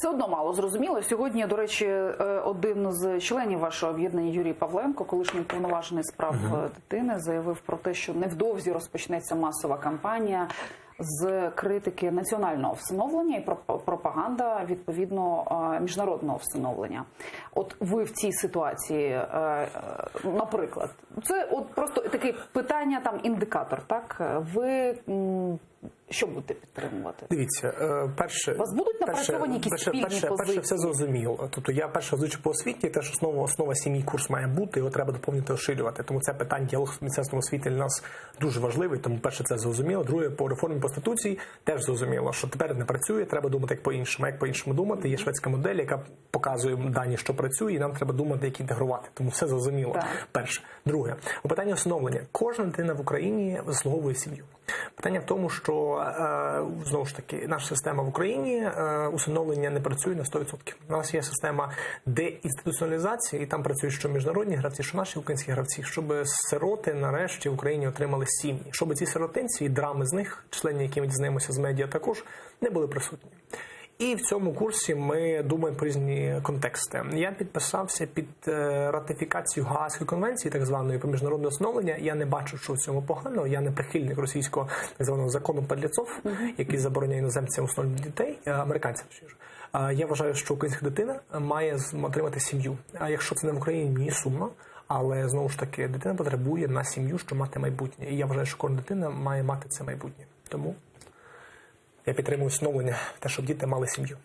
все одно мало зрозуміло. Сьогодні, до речі, один з членів вашого об'єднання Юрій Павленко, колишній уповноважений з прав дитини, заявив про те, що невдовзі розпочнеться масова кампанія з критики національного всиновлення і пропаганда, відповідно, міжнародного всиновлення. От ви в цій ситуації, наприклад, це от просто таке питання, там, індикатор, так? Ви що будете підтримувати? Дивіться, перше... Вас будуть напрацьовані якісь спільні позиції? Перше, все зрозуміло. Тобто я перше озвучу по освіті, те, що основа сім'ї курс має бути, його треба доповнити, розширювати. Тому це питання діалогу з Міністерством освіти для нас дуже важливий, тому перше це зрозуміло. Друге, по реформі Конституції теж зрозуміло, що тепер не працює, треба думати як по-іншому. Як по-іншому думати? Є шведська модель, яка показує дані, що працює, і нам треба думати, як інтегрувати. Тому все зрозуміло. Так. Перше. Друге, у питанні усиновлення. Кожна дитина в Україні заслуговує сім'ю. Питання в тому, що, знову ж таки, наша система в Україні усиновлення не працює на 100%. У нас є система деінституціоналізації, і там працюють що міжнародні гравці, що наші українські гравці, щоб сироти нарешті в Україні отримали сім'ї. Щоб ці сиротинці і драми з них, числення, які ми дізнаємося з медіа також, не були присутні. І в цьому курсі ми думаємо про різні контексти. Я підписався під ратифікацію Гаазької конвенції, так званої, про міжнародне усиновлення. Я не бачу, що в цьому поганого. Я не прихильник російського так званого закону Подлецов, який забороняє іноземцям усиновлювати дітей, американцям. Я вважаю, що українська дитина має отримати сім'ю. А якщо це не в Україні, мені сумно. Але, знову ж таки, дитина потребує на сім'ю, щоб мати майбутнє. І я вважаю, що кожна дитина має мати це майбутнє. Тому я підтримую усиновлення, те, щоб діти мали сім'ю.